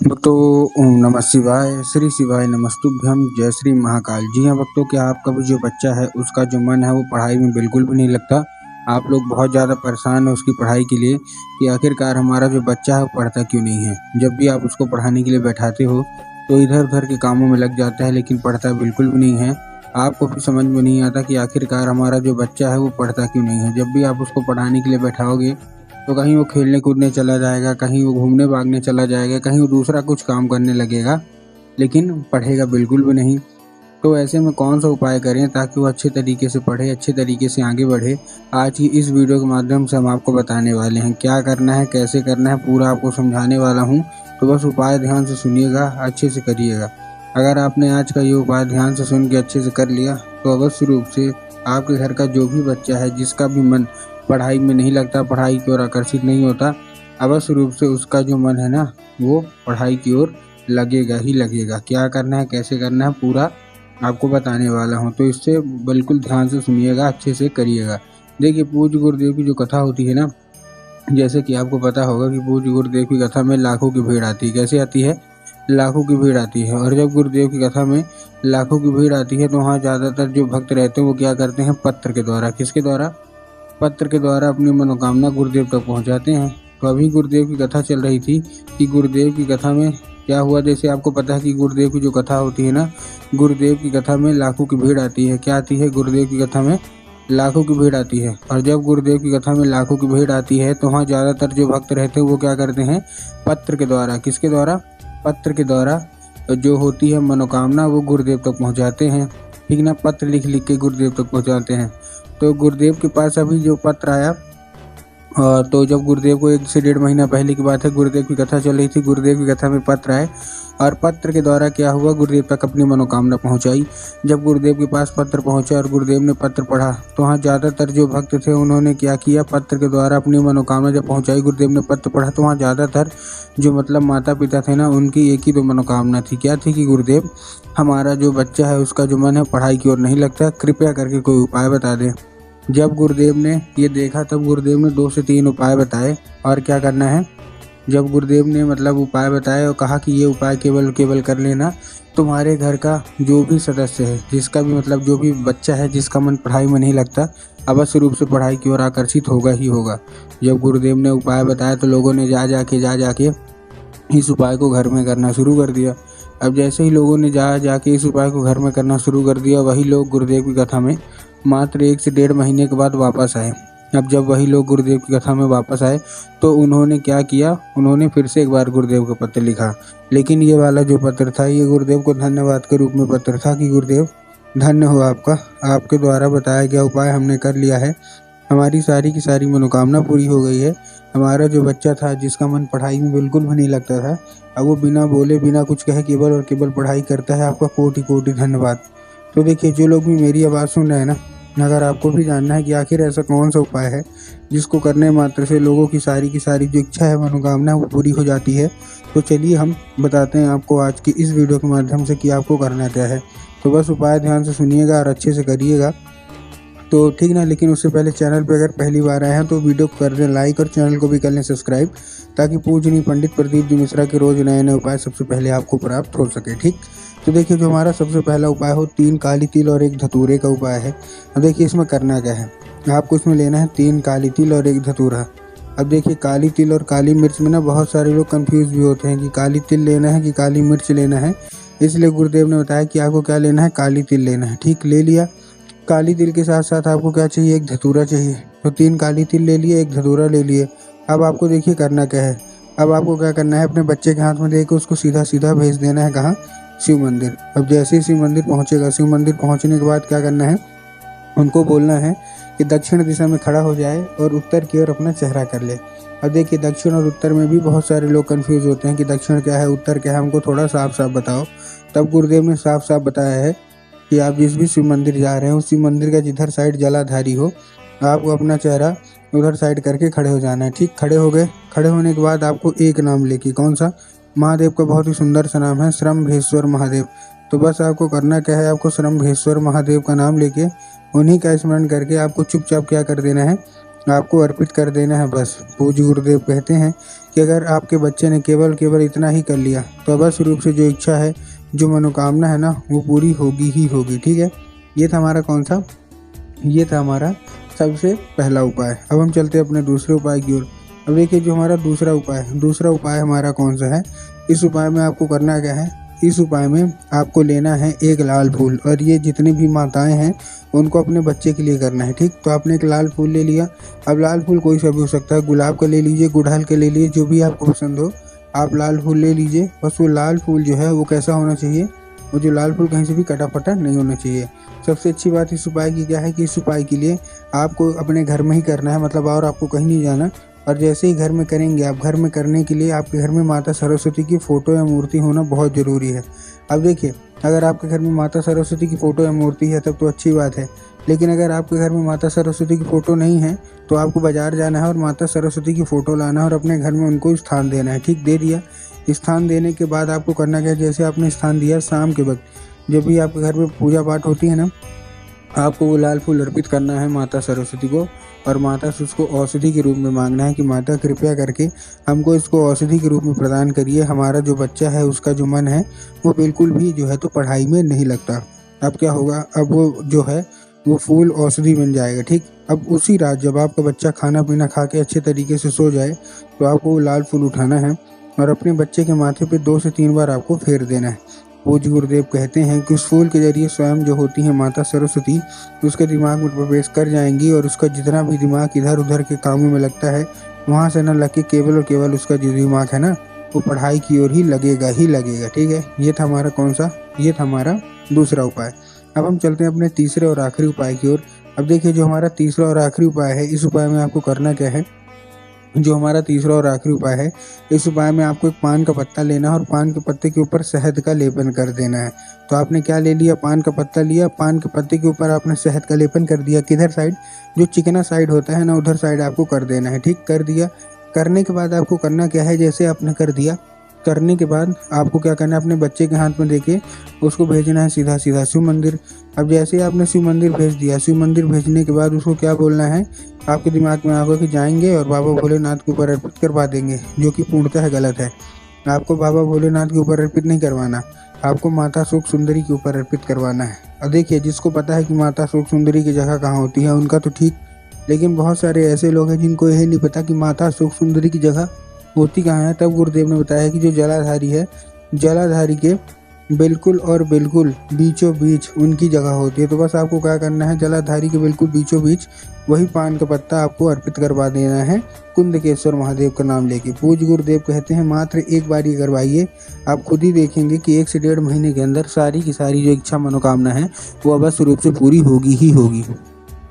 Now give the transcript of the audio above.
भक्तों, ओम नमः शिवाय, श्री शिवाय नमस्तुभ्यं, जय श्री महाकाल। जी हाँ भक्तों, क्या आपका भी जो बच्चा है उसका जो मन है वो पढ़ाई में बिल्कुल भी नहीं लगता। आप लोग बहुत ज़्यादा परेशान हैं उसकी पढ़ाई के लिए कि आखिरकार हमारा जो बच्चा है वो पढ़ता क्यों नहीं है। जब भी आप उसको पढ़ाने के लिए बैठाते हो तो इधर उधर के कामों में लग जाता है, लेकिन पढ़ता बिल्कुल भी नहीं है। आपको भी समझ में नहीं आता कि आखिरकार हमारा जो बच्चा है वो पढ़ता क्यों नहीं है। जब भी आप उसको पढ़ाने के लिए बैठाओगे तो कहीं वो खेलने कूदने चला जाएगा, कहीं वो घूमने भागने चला जाएगा, कहीं वो दूसरा कुछ काम करने लगेगा, लेकिन पढ़ेगा बिल्कुल भी नहीं। तो ऐसे में कौन सा उपाय करें ताकि वो अच्छे तरीके से पढ़े, अच्छे तरीके से आगे बढ़े। आज की इस वीडियो के माध्यम से हम आपको बताने वाले हैं क्या करना है, कैसे करना है, पूरा आपको समझाने वाला हूँ। तो बस उपाय ध्यान से सुनिएगा, अच्छे से करिएगा। अगर आपने आज का ये उपाय ध्यान से सुन के अच्छे से कर लिया तो अवश्य रूप से आपके घर का जो भी बच्चा है, जिसका भी मन पढ़ाई में नहीं लगता, पढ़ाई की ओर आकर्षित नहीं होता, अवश्य रूप से उसका जो मन है ना वो पढ़ाई की ओर लगेगा ही लगेगा। क्या करना है, कैसे करना है, पूरा आपको बताने वाला हूँ। तो इससे बिल्कुल ध्यान से सुनिएगा, अच्छे से करिएगा। देखिए, पूज्य गुरुदेव की जो कथा होती है ना, जैसे कि आपको पता होगा कि पूज्य गुरुदेव की कथा में लाखों की भीड़ आती है। कैसे आती है? लाखों की भीड़ आती है। और जब गुरुदेव की कथा में लाखों की भीड़ आती है तो वहाँ ज़्यादातर जो भक्त रहते हैं वो क्या करते हैं? पत्र के द्वारा, किसके द्वारा? पत्र के द्वारा अपनी मनोकामना गुरुदेव तक पहुंचाते हैं। तो अभी गुरुदेव की कथा चल रही थी कि गुरुदेव की कथा में क्या हुआ। जैसे आपको पता है कि गुरुदेव की जो कथा होती है ना, गुरुदेव की कथा में लाखों की भीड़ आती है। क्या आती है? गुरुदेव की कथा में लाखों की भीड़ आती है। और जब गुरुदेव की कथा में लाखों की भीड़ आती है तो वहाँ ज़्यादातर जो भक्त रहते हैं वो क्या करते हैं? पत्र के द्वारा, किसके द्वारा? पत्र के द्वारा जो होती है मनोकामना वो गुरुदेव तक पहुँचाते हैं। ठीक ना? पत्र लिख लिख के गुरुदेव तक पहुँचाते हैं। तो गुरुदेव के पास अभी जो पत्र आया, तो जब गुरुदेव को 1 से 1.5 महीना पहले की बात है, गुरुदेव की कथा चल रही थी। गुरुदेव की कथा में पत्र आए और पत्र के द्वारा क्या हुआ? गुरुदेव तक अपनी मनोकामना पहुंचाई। जब गुरुदेव के पास पत्र पहुंचा और गुरुदेव ने पत्र पढ़ा तो वहाँ ज़्यादातर जो भक्त थे उन्होंने क्या किया? पत्र के द्वारा अपनी मनोकामना जब पहुंचाई, गुरुदेव ने पत्र पढ़ा तो वहाँ ज़्यादातर जो मतलब माता पिता थे ना, उनकी एक ही तो मनोकामना थी। क्या थी? कि गुरुदेव, हमारा जो बच्चा है उसका जो मन है पढ़ाई की ओर नहीं लगता, कृपया करके कोई उपाय बता दें। जब गुरुदेव ने ये देखा तब गुरुदेव ने 2 से 3 उपाय बताए। और क्या करना है? जब गुरुदेव ने मतलब उपाय बताए और कहा कि ये उपाय केवल केवल कर लेना, तुम्हारे घर का जो भी सदस्य है, जिसका भी मतलब जो भी बच्चा है जिसका मन पढ़ाई में नहीं लगता, अवश्य रूप से पढ़ाई की ओर आकर्षित होगा ही होगा। जब गुरुदेव ने उपाय बताया तो लोगों ने जा जाके इस उपाय को घर में करना शुरू कर दिया। अब जैसे ही लोगों ने जाके इस उपाय को घर में करना शुरू कर दिया, वही लोग गुरुदेव की कथा में मात्र 1 से 1.5 महीने के बाद वापस आए। अब जब वही लोग गुरुदेव की कथा में वापस आए तो उन्होंने क्या किया? उन्होंने फिर से एक बार गुरुदेव को पत्र लिखा। लेकिन ये वाला जो पत्र था ये गुरुदेव को धन्यवाद के रूप में पत्र था कि गुरुदेव, धन्य हो आपका, आपके द्वारा बताया गया उपाय हमने कर लिया है, हमारी सारी की सारी मनोकामना पूरी हो गई है। हमारा जो बच्चा था जिसका मन पढ़ाई में बिल्कुल भी नहीं लगता था, अब वो बिना बोले बिना कुछ कहे केवल और केवल पढ़ाई करता है। आपका कोटि कोटि धन्यवाद। तो देखिए, जो लोग भी मेरी आवाज़ सुन रहे हैं ना, अगर आपको भी जानना है कि आखिर ऐसा कौन सा उपाय है जिसको करने मात्र से लोगों की सारी जो इच्छा है, मनोकामना है, वो पूरी हो जाती है, तो चलिए हम बताते हैं आपको आज की इस वीडियो के माध्यम से कि आपको करना क्या है। तो बस उपाय ध्यान से सुनिएगा और अच्छे से करिएगा, तो ठीक ना। लेकिन उससे पहले चैनल पे अगर पहली बार आए हैं तो वीडियो को कर दें लाइक और चैनल को भी कर लें सब्सक्राइब, ताकि पूजनीय पंडित प्रदीप जी मिश्रा के रोज़ नए नए उपाय सबसे पहले आपको प्राप्त हो सके। ठीक, तो देखिए, जो हमारा सबसे पहला उपाय हो 3 काली तिल और 1 धतूरे का उपाय है। अब देखिए इसमें करना क्या है, आपको इसमें लेना है 3 काली तिल और 1 धतूरा। अब देखिए, काली तिल और काली मिर्च में ना बहुत सारे लोग कंफ्यूज भी होते हैं कि काली तिल लेना है कि काली मिर्च लेना है। इसलिए गुरुदेव ने बताया कि आपको क्या लेना है? काली तिल लेना है। ठीक, ले लिया। काली तिल के साथ साथ आपको क्या चाहिए? 1 धतूरा चाहिए। तो 3 काली तिल ले लिए, 1 धतूरा ले लिए। अब आपको देखिए करना क्या है। अब आपको क्या करना है? अपने बच्चे के हाथ में देकर उसको सीधा सीधा भेज देना है कहाँ? शिव मंदिर। अब जैसे ही शिव मंदिर पहुँचेगा, शिव मंदिर पहुँचने के बाद क्या करना है? उनको बोलना है कि दक्षिण दिशा में खड़ा हो जाए और उत्तर की ओर अपना चेहरा कर ले। अब देखिए, दक्षिण और उत्तर में भी बहुत सारे लोग कंफ्यूज होते हैं कि दक्षिण क्या है, उत्तर क्या है, हमको थोड़ा साफ साफ बताओ। तब गुरुदेव ने साफ साफ बताया है कि आप जिस भी शिव मंदिर जा रहे हैं उस शिव मंदिर का जिधर साइड जलाधारी हो, आपको अपना चेहरा उधर साइड करके खड़े हो जाना है। ठीक, खड़े हो गए। खड़े होने के बाद आपको एक नाम लेके, कौन सा? महादेव का बहुत ही सुंदर सा नाम है, श्रम्भेश्वर महादेव। तो बस आपको करना क्या है? आपको श्रम्भेश्वर महादेव का नाम लेके उन्हीं का स्मरण करके आपको चुपचाप क्या कर देना है? आपको अर्पित कर देना है बस। पूज्य गुरुदेव कहते हैं कि अगर आपके बच्चे ने केवल इतना ही कर लिया तो अवश्य रूप से जो इच्छा है, जो मनोकामना है ना, वो पूरी होगी ही होगी। ठीक है, ये था हमारा कौन सा, ये था हमारा सबसे पहला उपाय। अब हम चलते हैं अपने दूसरे उपाय की ओर। अब देखिए जो हमारा दूसरा उपाय हमारा कौन सा है। इस उपाय में आपको करना क्या है, इस उपाय में आपको लेना है एक लाल फूल, और ये जितनी भी माताएं हैं उनको अपने बच्चे के लिए करना है। ठीक, तो आपने एक लाल फूल ले लिया। अब लाल फूल कोई सा भी हो सकता है, गुलाब का ले लीजिए, गुड़हल का ले लीजिए, जो भी आपको पसंद हो आप लाल फूल ले लीजिए। बस वो लाल फूल जो है वो कैसा होना चाहिए, वो जो लाल फूल कहीं से भी कटा फटा नहीं होना चाहिए। सबसे अच्छी बात इस उपाय की क्या है कि इस उपाय के लिए आपको अपने घर में ही करना है, मतलब और आपको कहीं नहीं जाना। और जैसे ही घर में करेंगे आप, घर में करने के लिए आपके घर में माता सरस्वती की फ़ोटो या मूर्ति होना बहुत ज़रूरी है। अब देखिए अगर आपके घर में माता सरस्वती की फ़ोटो या मूर्ति है तब तो अच्छी बात है, लेकिन अगर आपके घर में माता सरस्वती की फ़ोटो नहीं है तो आपको बाज़ार जाना है और माता सरस्वती की फ़ोटो लाना है और अपने घर में उनको स्थान देना है। ठीक, दे दिया। स्थान देने के बाद आपको करना क्या है, जैसे आपने स्थान दिया, शाम के वक्त जब भी आपके घर में पूजा पाठ होती है ना, आपको वो लाल फूल अर्पित करना है माता सरस्वती को, और माता से उसको औषधि के रूप में मांगना है कि माता कृपया करके हमको इसको औषधि के रूप में प्रदान करिए। हमारा जो बच्चा है उसका जो मन है वो बिल्कुल भी जो है तो पढ़ाई में नहीं लगता। अब क्या होगा, अब वो जो है वो फूल औषधि बन जाएगा। ठीक, अब उसी रात जब आपका बच्चा खाना पीना खा के अच्छे तरीके से सो जाए तो आपको वो लाल फूल उठाना है और अपने बच्चे के माथे पे 2 से 3 बार आपको फेर देना है। पूज्य गुरुदेव कहते हैं कि उस फूल के जरिए स्वयं जो होती है माता सरस्वती उसके दिमाग में प्रवेश कर जाएंगी, और उसका जितना भी दिमाग इधर उधर के कामों में लगता है वहाँ से न लग के केवल और केवल उसका जो दिमाग है ना वो पढ़ाई की ओर ही लगेगा ही लगेगा। ठीक है, ये था हमारा कौन सा, ये था हमारा दूसरा उपाय। अब हम चलते हैं अपने तीसरे और आखिरी उपाय की ओर। अब देखिए जो हमारा तीसरा और आखिरी उपाय है, इस उपाय में आपको करना क्या है, जो हमारा तीसरा और आखिरी उपाय है, इस उपाय में आपको एक पान का पत्ता लेना है और पान के पत्ते के ऊपर शहद का लेपन कर देना है। तो आपने क्या ले लिया, पान का पत्ता लिया, पान के पत्ते के ऊपर आपने शहद का लेपन कर दिया। किधर साइड, जो चिकना साइड होता है ना उधर साइड आपको कर देना है। ठीक, कर दिया। करने के बाद आपको करना क्या है, जैसे आपने कर दिया, करने के बाद आपको क्या करना है, अपने बच्चे के हाथ में देके उसको भेजना है सीधा सीधा शिव मंदिर। अब जैसे ही आपने शिव मंदिर भेज दिया, शिव मंदिर भेजने के बाद उसको क्या बोलना है, आपके दिमाग में आएगा कि जाएंगे और बाबा भोलेनाथ के ऊपर अर्पित करवा देंगे, जो कि पूर्णतः गलत है। आपको बाबा भोलेनाथ के ऊपर अर्पित नहीं करवाना, आपको माता सुख सुंदरी के ऊपर अर्पित करवाना है। और देखिए जिसको पता है कि माता सुख सुंदरी की जगह कहाँ होती है उनका तो ठीक, लेकिन बहुत सारे ऐसे लोग हैं जिनको यही नहीं पता कि माता सुख सुंदरी की जगह होती कहाँ है। तब गुरुदेव ने बताया कि जो जलाधारी है, जलाधारी के बिल्कुल और बिल्कुल बीचों बीच उनकी जगह होती है। तो बस आपको क्या करना है, जलाधारी के बिल्कुल बीचों बीच वही पान का पत्ता आपको अर्पित करवा देना है कुंदकेश्वर महादेव का नाम लेके। पूज्य गुरुदेव कहते हैं मात्र एक बार ये करवाइए, आप खुद ही देखेंगे कि 1 से 1.5 महीने के अंदर सारी की सारी जो इच्छा मनोकामना है वो अवश्य रूप से पूरी होगी ही होगी।